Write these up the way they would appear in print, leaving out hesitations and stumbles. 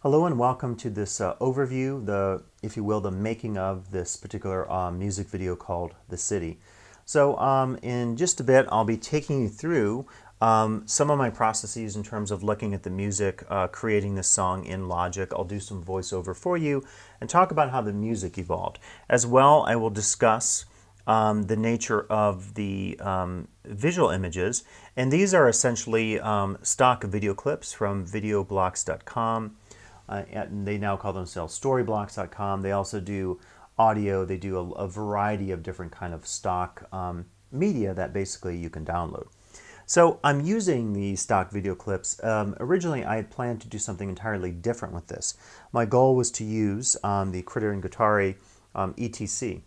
Hello and welcome to this overview, if you will, the making of this particular music video called The City. So in just a bit, I'll be taking you through some of my processes in terms of looking at the music, creating this song in Logic. I'll do some voiceover for you and talk about how the music evolved. As well, I will discuss the nature of the visual images, and these are essentially stock video clips from videoblocks.com. And they now call themselves storyblocks.com. They also do audio. They do a variety of different kind of stock media that basically you can download. So I'm using the stock video clips. Originally, I had planned to do something entirely different with this. My goal was to use the Critter and Guittari ETC.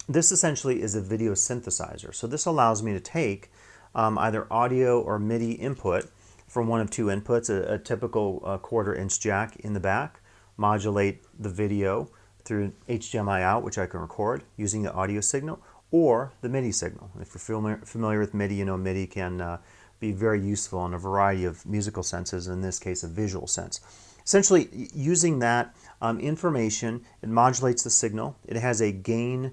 This essentially is a video synthesizer. So this allows me to take either audio or MIDI input from one of two inputs, a typical quarter-inch jack in the back, modulate the video through HDMI out, which I can record using the audio signal, or the MIDI signal. If you're familiar with MIDI, you know MIDI can be very useful in a variety of musical senses, in this case a visual sense. Essentially, using that information, it modulates the signal. It has a gain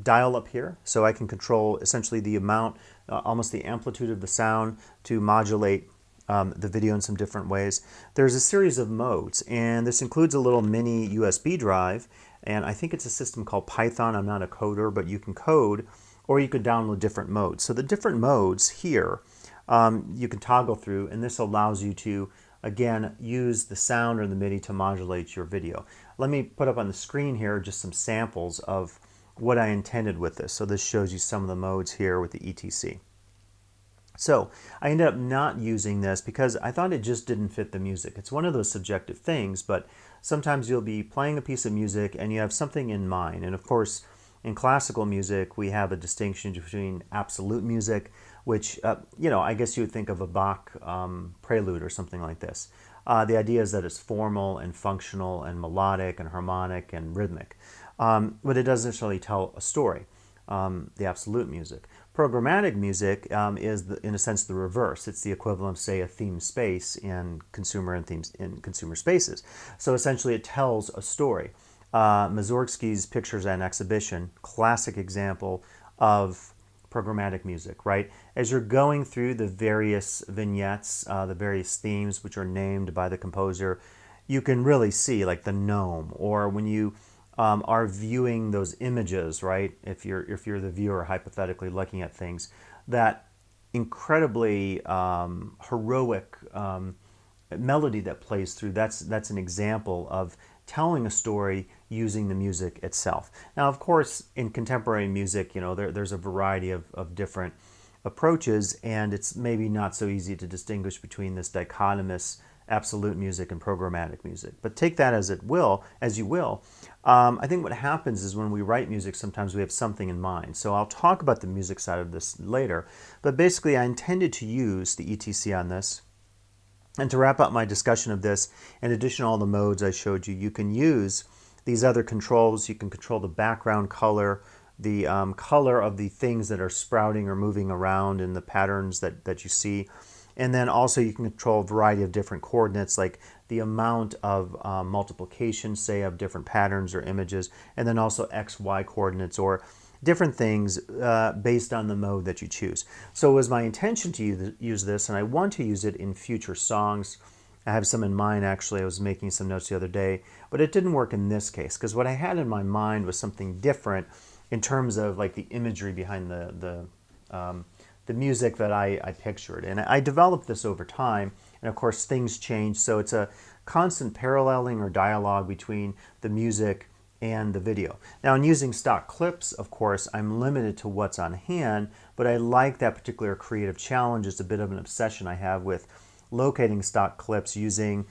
dial up here, so I can control essentially the amount, almost the amplitude of the sound to modulate the video in some different ways. There's a series of modes, and this includes a little mini USB drive, and I think it's a system called Python. I'm not a coder, but you can code, or you could download different modes. So the different modes here, you can toggle through, and this allows you to, again, use the sound or the MIDI to modulate your video. Let me put up on the screen here just some samples of what I intended with this. So this shows you some of the modes here with the ETC. So I ended up not using this because I thought it just didn't fit the music. It's one of those subjective things, but sometimes you'll be playing a piece of music and you have something in mind. And of course, in classical music, we have a distinction between absolute music, which, I guess you would think of a Bach prelude or something like this. The idea is that it's formal and functional and melodic and harmonic and rhythmic. But it doesn't necessarily tell a story, the absolute music. Programmatic music is, in a sense, the reverse. It's the equivalent of, say, a theme space in consumer spaces. So essentially, it tells a story. Mussorgsky's Pictures and Exhibition, classic example of programmatic music, right? As you're going through the various vignettes, the various themes which are named by the composer, you can really see like the gnome, or when you are viewing those images, right? If you're the viewer hypothetically looking at things, that incredibly heroic melody that plays through, that's an example of telling a story using the music itself. Now, of course, in contemporary music, there's a variety of different approaches, and it's maybe not so easy to distinguish between this dichotomous absolute music and programmatic music. But take that as you will. I think what happens is when we write music, sometimes we have something in mind. So I'll talk about the music side of this later. But basically, I intended to use the ETC on this. And to wrap up my discussion of this, in addition to all the modes I showed you, you can use these other controls. You can control the background color, the color of the things that are sprouting or moving around in the patterns that you see. And then also you can control a variety of different coordinates, like the amount of multiplication, say, of different patterns or images, and then also X, Y coordinates, or different things based on the mode that you choose. So it was my intention to use this, and I want to use it in future songs. I have some in mind, actually. I was making some notes the other day, but it didn't work in this case, because what I had in my mind was something different in terms of like the imagery behind the music that I pictured. And I developed this over time, and of course things change, so it's a constant paralleling or dialogue between the music and the video. Now, in using stock clips, of course, I'm limited to what's on hand, but I like that particular creative challenge. It's a bit of an obsession I have with locating stock clips using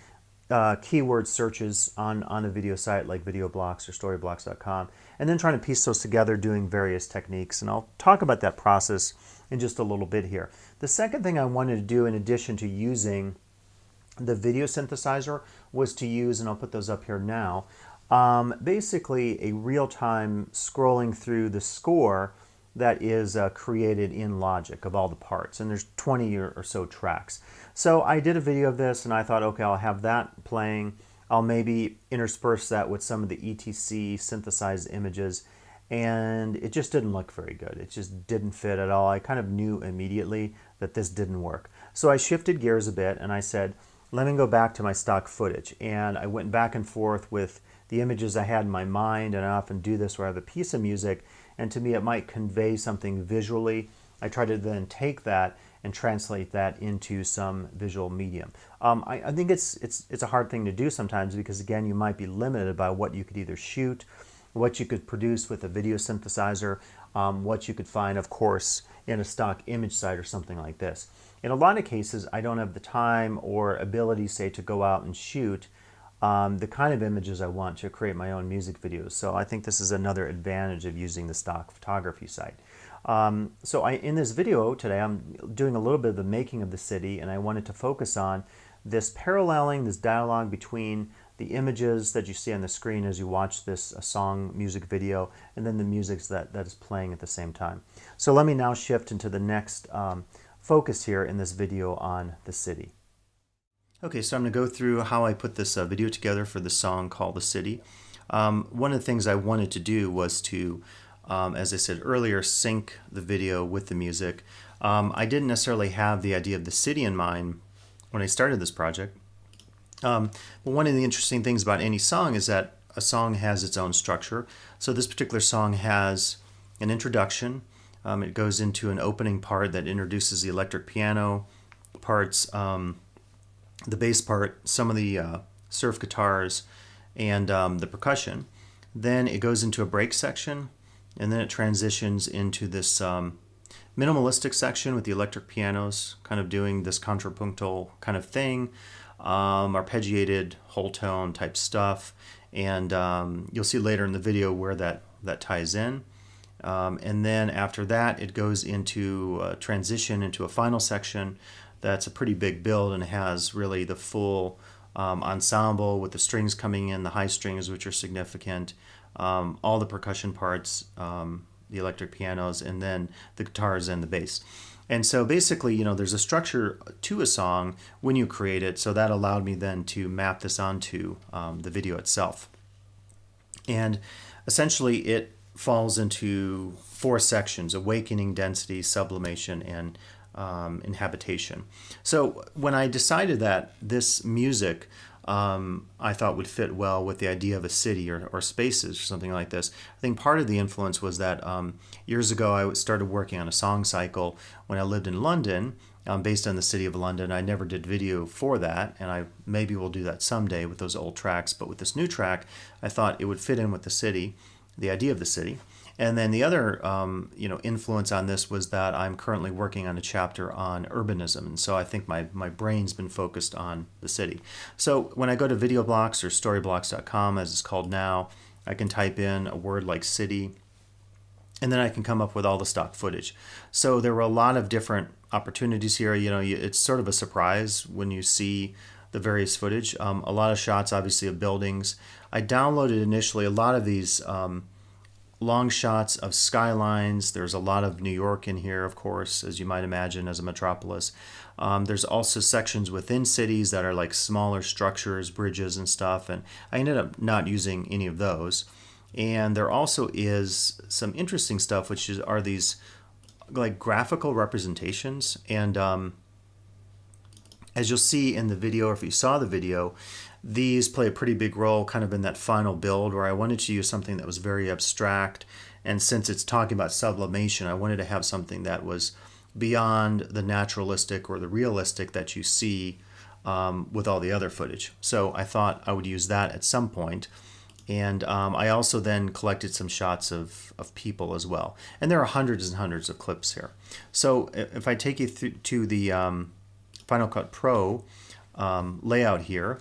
keyword searches on a video site like VideoBlocks or StoryBlocks.com, and then trying to piece those together doing various techniques. And I'll talk about that process in just a little bit here. The second thing I wanted to do, in addition to using the video synthesizer, was to use, and I'll put those up here now, basically a real-time scrolling through the score that is created in Logic of all the parts, and there's 20 or so tracks. So I did a video of this, and I thought, okay, I'll have that playing. I'll maybe intersperse that with some of the ETC synthesized images, and it just didn't look very good. It just didn't fit at all. I kind of knew immediately that this didn't work. So I shifted gears a bit, and I said, let me go back to my stock footage. And I went back and forth with the images I had in my mind, and I often do this where I have a piece of music, and to me it might convey something visually. I try to then take that and translate that into some visual medium. I think it's a hard thing to do sometimes because, again, you might be limited by what you could either shoot, what you could produce with a video synthesizer, what you could find, of course, in a stock image site or something like this. In a lot of cases, I don't have the time or ability, say, to go out and shoot the kind of images I want to create my own music videos. So I think this is another advantage of using the stock photography site. In this video today, I'm doing a little bit of the making of the city, and I wanted to focus on this paralleling, this dialogue between the images that you see on the screen as you watch this song music video, and then the music that is playing at the same time. So let me now shift into the next focus here in this video on the city. Okay, so I'm going to go through how I put this video together for the song called The City. One of the things I wanted to do was to, as I said earlier, sync the video with the music. I didn't necessarily have the idea of the city in mind when I started this project. But one of the interesting things about any song is that a song has its own structure. So this particular song has an introduction. It goes into an opening part that introduces the electric piano parts, the bass part, some of the surf guitars, and the percussion. Then it goes into a break section, and then it transitions into this minimalistic section with the electric pianos kind of doing this contrapuntal kind of thing, arpeggiated whole tone type stuff, and you'll see later in the video where that ties in. And then after that it goes into a transition into a final section that's a pretty big build and has really the full ensemble with the strings coming in, the high strings which are significant, all the percussion parts, the electric pianos, and then the guitars and the bass. And so basically, there's a structure to a song when you create it, so that allowed me then to map this onto the video itself. And essentially it falls into 4 sections: awakening, density, sublimation, and inhabitation. So when I decided that this music I thought would fit well with the idea of a city or spaces or something like this, I think part of the influence was that years ago I started working on a song cycle when I lived in London, based on the city of London. I never did video for that, and I maybe will do that someday with those old tracks, but with this new track I thought it would fit in with the city, the idea of the city. And then the other influence on this was that I'm currently working on a chapter on urbanism, and so I think my brain's been focused on the city. So when I go to VideoBlocks or Storyblocks.com, as it's called now, I can type in a word like city, and then I can come up with all the stock footage. So there were a lot of different opportunities here. It's sort of a surprise when you see the various footage. A lot of shots, obviously, of buildings. I downloaded initially a lot of these long shots of skylines. There's a lot of New York in here, of course, as you might imagine, as a metropolis. There's also sections within cities that are like smaller structures, bridges and stuff, and I ended up not using any of those. And there also is some interesting stuff, which are these like graphical representations. And as you'll see in the video, or if you saw the video, these play a pretty big role kind of in that final build where I wanted to use something that was very abstract. And since it's talking about sublimation, I wanted to have something that was beyond the naturalistic or the realistic that you see with all the other footage. So I thought I would use that at some point. And I also then collected some shots of people as well. And there are hundreds and hundreds of clips here. So if I take you to the Final Cut Pro layout here,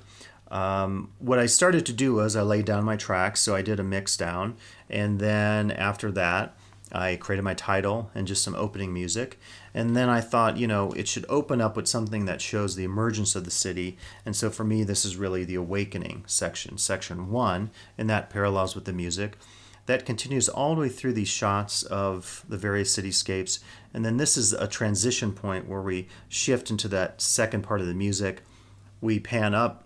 what I started to do was I laid down my tracks, so I did a mix down, and then after that I created my title and just some opening music, and then I thought, it should open up with something that shows the emergence of the city, and so for me this is really the awakening section, section 1, and that parallels with the music. that continues all the way through these shots of the various cityscapes. And then this is a transition point where we shift into that second part of the music. We pan up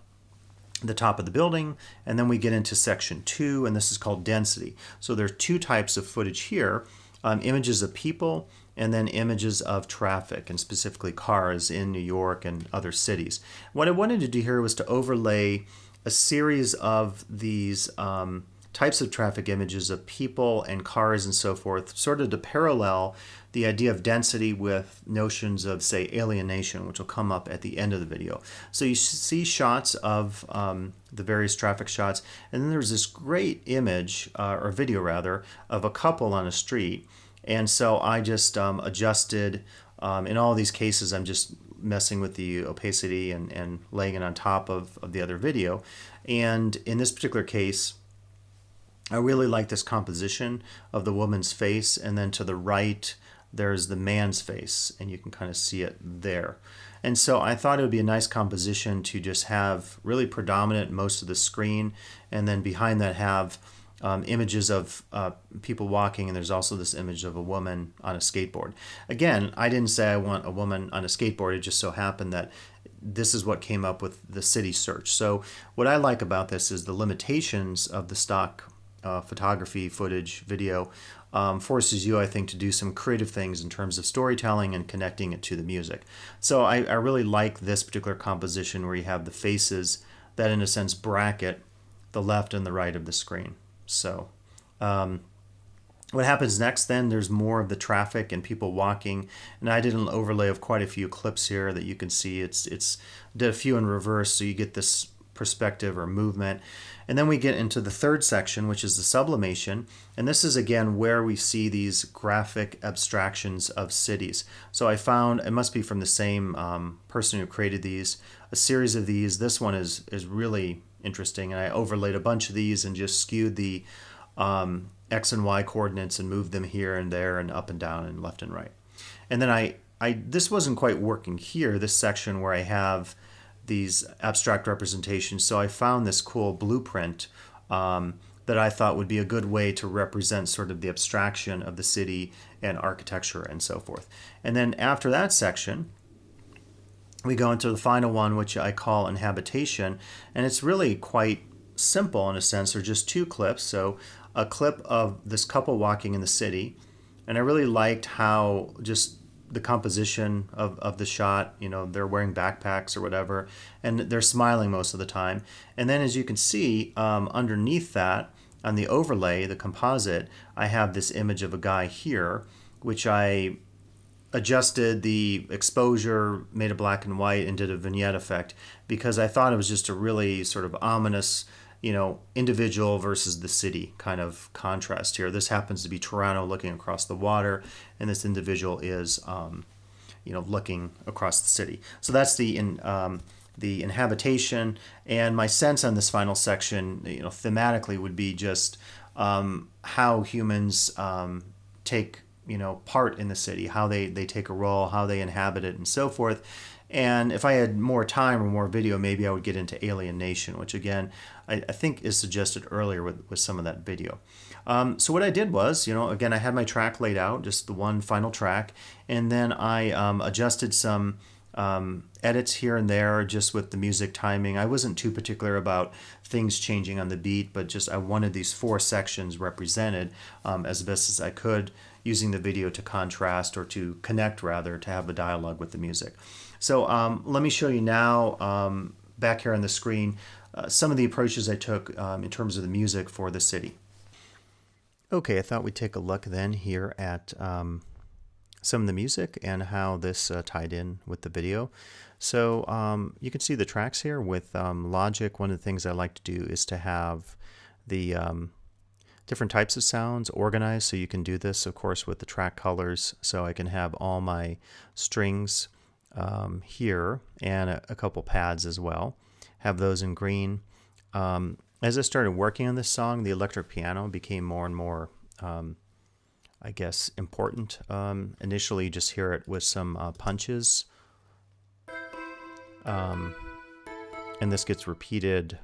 the top of the building, and then we get into section 2, and this is called density. So there's 2 types of footage here, images of people and then images of traffic, and specifically cars in New York and other cities. What I wanted to do here was to overlay a series of these types of traffic images of people and cars and so forth, sort of to parallel the idea of density with notions of, say, alienation, which will come up at the end of the video. So you see shots of the various traffic shots, and then there's this great image, or video rather, of a couple on a street. And so I just adjusted, in all these cases, I'm just messing with the opacity and laying it on top of the other video. And in this particular case, I really like this composition of the woman's face, and then to the right there's the man's face, and you can kind of see it there. And so I thought it would be a nice composition to just have really predominant most of the screen, and then behind that have images of people walking, and there's also this image of a woman on a skateboard. Again, I didn't say I want a woman on a skateboard, it just so happened that this is what came up with the city search. So what I like about this is the limitations of the stock photography, footage, video forces you, I think, to do some creative things in terms of storytelling and connecting it to the music. So I really like this particular composition where you have the faces that, in a sense, bracket the left and the right of the screen. So what happens next then, there's more of the traffic and people walking, and I did an overlay of quite a few clips here that you can see. It's did a few in reverse, so you get this perspective or movement. And then we get into the third section, which is the sublimation, and this is again where we see these graphic abstractions of cities. So I found, it must be from the same person who created these, a series of these. This one is really interesting, and I overlaid a bunch of these and just skewed the X and Y coordinates and moved them here and there and up and down and left and right. And then I this wasn't quite working here, this section where I have these abstract representations, so I found this cool blueprint that I thought would be a good way to represent sort of the abstraction of the city and architecture and so forth. And then after that section, we go into the final one, which I call inhabitation, and it's really quite simple in a sense. They're just 2 clips. So a clip of this couple walking in the city, and I really liked how just the composition of the shot, you know, they're wearing backpacks or whatever, and they're smiling most of the time. And then as you can see, underneath that, on the overlay, the composite, I have this image of a guy here, which I adjusted the exposure, made it black and white, and did a vignette effect because I thought it was just a really sort of ominous, you know, individual versus the city kind of contrast here. This happens to be Toronto looking across the water, and this individual is, you know, looking across the city. So that's the inhabitation, and my sense on this final section, you know, thematically would be just how humans take, you know, part in the city, how they take a role, how they inhabit it, and so forth. And if I had more time or more video, maybe I would get into alienation, which again, I think is suggested earlier with some of that video. So what I did was, you know, again, I had my track laid out, just the one final track, and then I adjusted some edits here and there just with the music timing. I wasn't too particular about things changing on the beat, but just I wanted these 4 sections represented as best as I could, using the video to contrast or to connect, rather, to have a dialogue with the music. So let me show you now, back here on the screen, some of the approaches I took in terms of the music for the city. Okay, I thought we'd take a look then here at some of the music and how this tied in with the video. So you can see the tracks here with Logic. One of the things I like to do is to have the different types of sounds organized, so you can do this, of course, with the track colors. So I can have all my strings here and a couple pads as well. Have those in green. As I started working on this song, the electric piano became more and more, I guess, important. Initially, you just hear it with some punches. And this gets repeated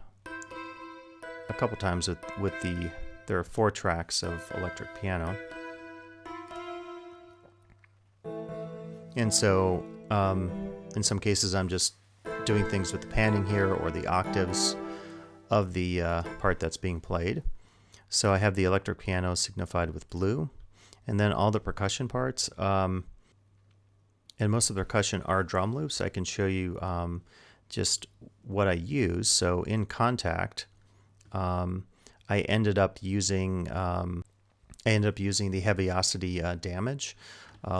a couple times with the there are 4 tracks of electric piano. And so in some cases I'm just doing things with the panning here or the octaves of the part that's being played. So I have the electric piano signified with blue, and then all the percussion parts, and most of the percussion are drum loops. I can show you just what I use. So in Kontakt, I ended up using the Heavyocity Damage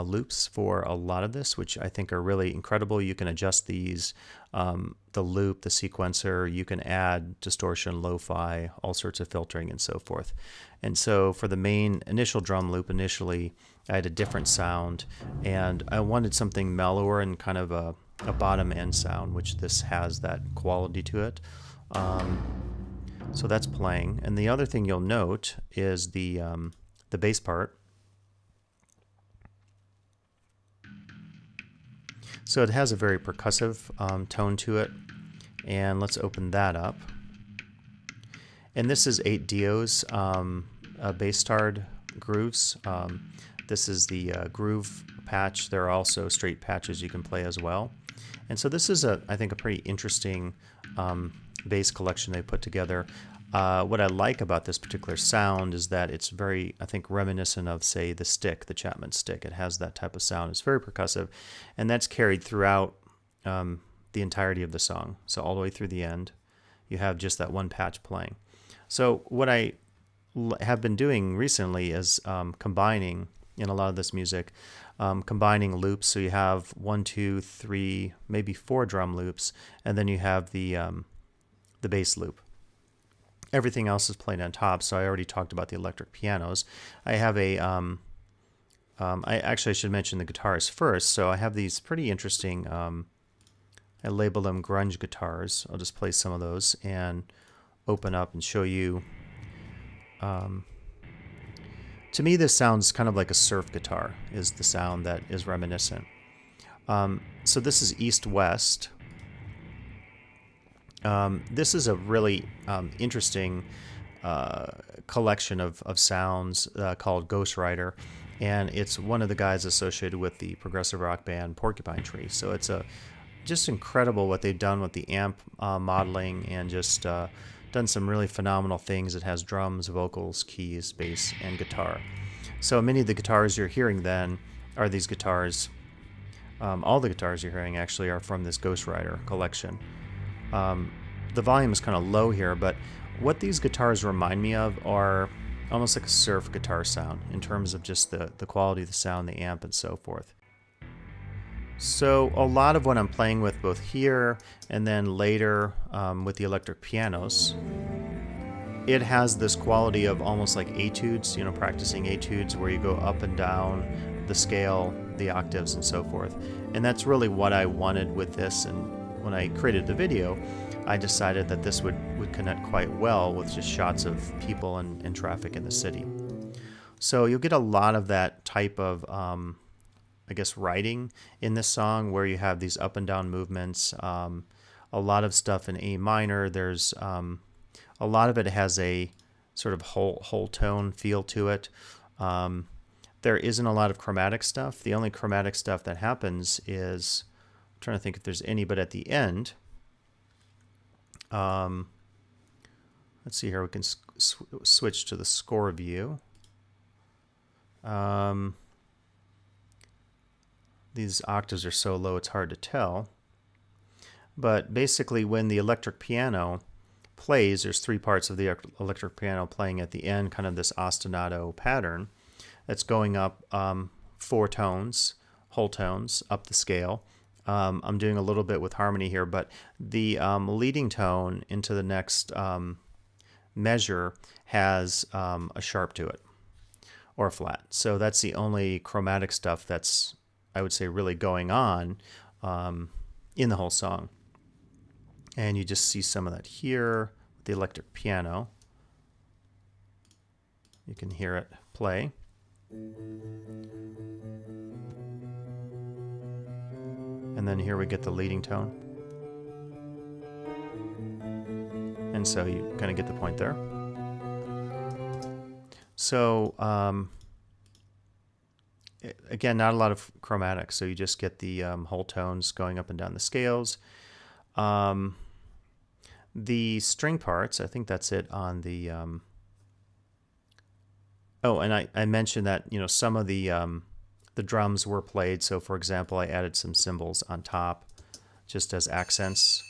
loops for a lot of this, which I think are really incredible. You can adjust these, the loop, the sequencer, you can add distortion, lo-fi, all sorts of filtering and so forth. And so for the main initial drum loop, initially I had a different sound, and I wanted something mellower and kind of a bottom end sound, which this has that quality to it. So that's playing. And the other thing you'll note is the bass part. So it has a very percussive tone to it, and let's open that up. And this is 8 Dio's Basstard grooves. This is the groove patch. There are also straight patches you can play as well. And so this is, I think, a pretty interesting bass collection they put together. What I like about this particular sound is that it's very, I think, reminiscent of, say, the stick, the Chapman stick. It has that type of sound. It's very percussive, and that's carried throughout the entirety of the song. So all the way through the end, you have just that one patch playing. So what I have been doing recently is combining, in a lot of this music, combining loops. So you have 1, 2, 3, maybe 4 drum loops, and then you have the bass loop. Everything else is played on top, so I already talked about the electric pianos. I have a, I should mention the guitars first. So I have these pretty interesting, I label them grunge guitars. I'll just play some of those and open up and show you. To me, this sounds kind of like a surf guitar, is the sound that is reminiscent. So this is EastWest. This is a really interesting collection of sounds called Ghostwriter, and it's one of the guys associated with the progressive rock band Porcupine Tree. So it's just incredible what they've done with the amp modeling, and just done some really phenomenal things. It has drums, vocals, keys, bass, and guitar. So many of the guitars you're hearing then are these guitars. All the guitars you're hearing actually are from this Ghostwriter collection. The volume is kind of low here, but what these guitars remind me of are almost like a surf guitar sound in terms of just the quality of the sound, the amp, and so forth. So a lot of what I'm playing with both here and then later with the electric pianos, it has this quality of almost like etudes, practicing etudes where you go up and down the scale, the octaves, and so forth. And that's really what I wanted with this. And when I created the video, I decided that this would connect quite well with just shots of people and traffic in the city. So you'll get a lot of that type of, I guess, writing in this song, where you have these up and down movements. A lot of stuff in A minor. There's a lot of it has a sort of whole tone feel to it. There isn't a lot of chromatic stuff. The only chromatic stuff that happens is, I'm trying to think if there's any, but at the end, let's see here, we can switch to the score view. These octaves are so low it's hard to tell. But basically when the electric piano plays, there's 3 parts of the electric piano playing at the end, kind of this ostinato pattern that's going up 4 tones, whole tones, up the scale. I'm doing a little bit with harmony here, but the leading tone into the next measure has a sharp to it, or a flat. So that's the only chromatic stuff that's, I would say, really going on in the whole song. And you just see some of that here with the electric piano. You can hear it play. And then here we get the leading tone. And so you kind of get the point there. So again, not a lot of chromatics, so you just get the whole tones going up and down the scales. The string parts, I think that's it on the... oh, and I mentioned that, you know, some of the drums were played. So for example, I added some cymbals on top just as accents.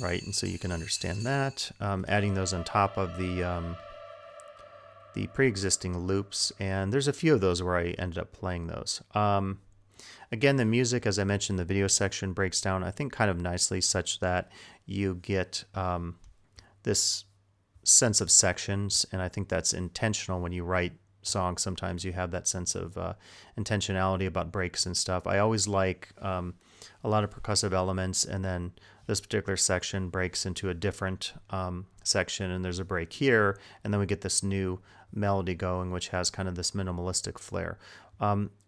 Right, and so you can understand that. Adding those on top of the pre-existing loops, and there's a few of those where I ended up playing those. Again, the music, as I mentioned, the video section breaks down, I think, kind of nicely, such that you get this sense of sections, and I think that's intentional when you write songs. Sometimes you have that sense of intentionality about breaks and stuff. I always like a lot of percussive elements, and then this particular section breaks into a different section, and there's a break here, and then we get this new melody going, which has kind of this minimalistic flair.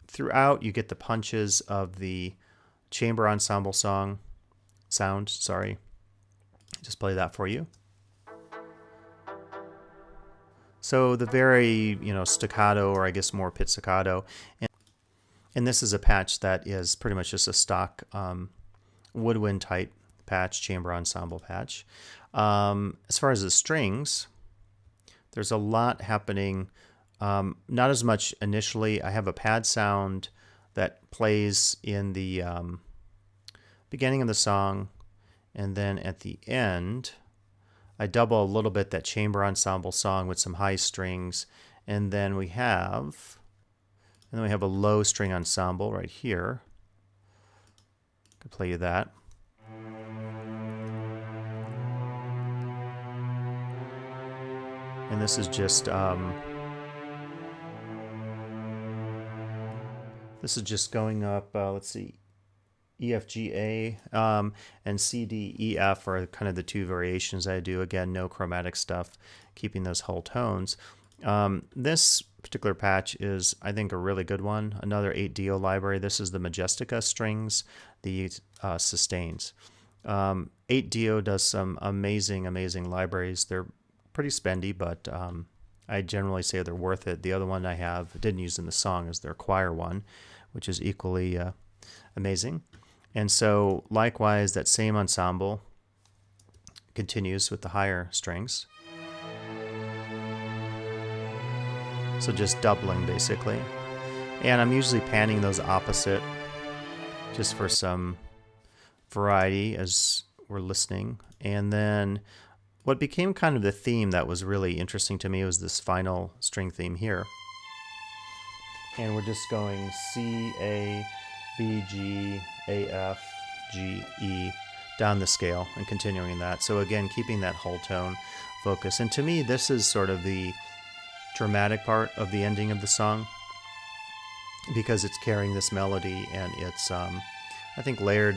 Throughout, you get the punches of the chamber ensemble sound. Sorry, just play that for you. So the very, you know, staccato, or I guess more pizzicato, and this is a patch that is pretty much just a stock woodwind type patch, chamber ensemble patch. As far as the strings, there's a lot happening. Not as much initially. I have a pad sound that plays in the beginning of the song, and then at the end I double a little bit that chamber ensemble song with some high strings, and then we have a low string ensemble right here. I can play you that. And this is just going up, let's see, E, F, G, A, and C, D, E, F are kind of the two variations I do. Again, no chromatic stuff, keeping those whole tones. This particular patch is, I think, a really good one. Another 8-DO library. This is the Majestica strings, the sustains. 8-DO does some amazing libraries. They're pretty spendy, but I generally say they're worth it. The other one I didn't use in the song is their choir one, which is equally amazing. And so likewise, that same ensemble continues with the higher strings. So just doubling basically. And I'm usually panning those opposite just for some variety as we're listening. And then what became kind of the theme that was really interesting to me was this final string theme here. And we're just going C, A, B, G, A, F, G, E down the scale and continuing that. So again, keeping that whole tone focus. And to me, this is sort of the dramatic part of the ending of the song, because it's carrying this melody, and it's, I think, layered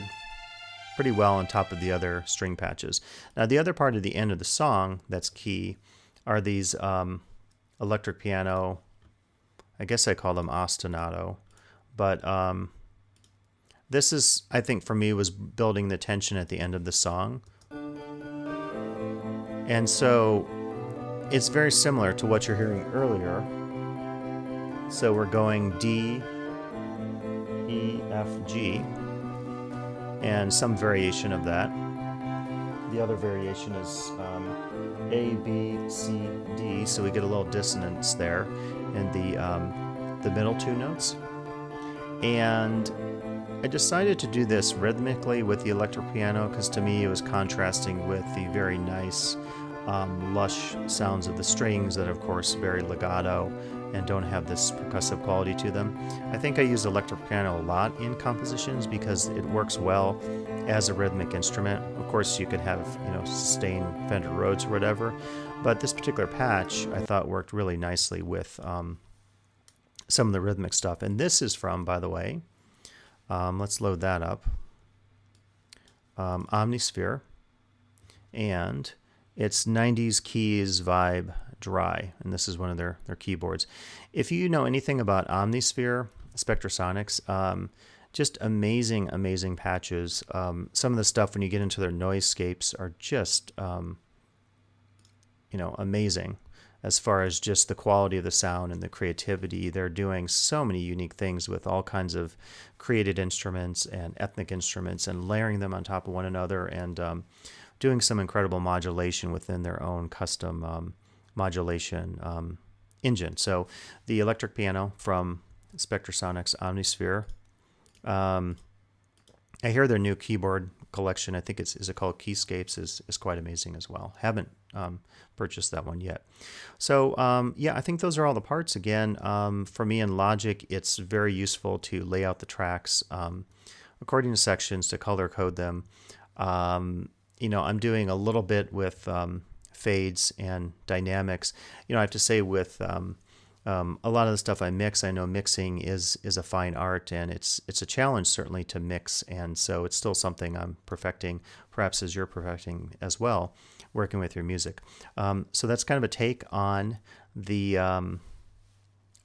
pretty well on top of the other string patches. Now, the other part of the end of the song that's key are these electric piano, I guess I call them ostinato, but this is, I think, for me, was building the tension at the end of the song. And so it's very similar to what you're hearing earlier. So we're going D, E, F, G, and some variation of that. The other variation is A, B, C, D, so we get a little dissonance there in the middle two notes. And I decided to do this rhythmically with the electric piano because to me it was contrasting with the very nice lush sounds of the strings that, of course, very legato and don't have this percussive quality to them. I think I use electric piano a lot in compositions because it works well as a rhythmic instrument. Of course, you could have, you know, sustained Fender Rhodes or whatever, but this particular patch I thought worked really nicely with some of the rhythmic stuff. And this is from, by the way, let's load that up, Omnisphere, and it's 90s Keys Vibe Dry, and this is one of their keyboards. If you know anything about Omnisphere, Spectrasonics, Just amazing, amazing patches. Some of the stuff when you get into their noisescapes are just, amazing as far as just the quality of the sound and the creativity. They're doing so many unique things with all kinds of created instruments and ethnic instruments and layering them on top of one another and doing some incredible modulation within their own custom modulation engine. So the electric piano from Spectrasonics Omnisphere. I hear their new keyboard collection, I think is it called Keyscapes, is quite amazing as well. Haven't purchased that one yet. So yeah, I think those are all the parts. Again, for me in Logic, it's very useful to lay out the tracks according to sections, to color code them. I'm doing a little bit with fades and dynamics. I have to say with a lot of the stuff I mix, I know mixing is a fine art, and it's a challenge certainly to mix, and so it's still something I'm perfecting, perhaps as you're perfecting as well, working with your music. So that's kind of a take on the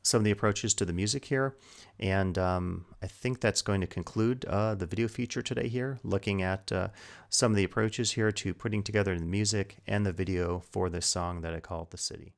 some of the approaches to the music here, and I think that's going to conclude the video feature today here, looking at some of the approaches here to putting together the music and the video for this song that I call The City.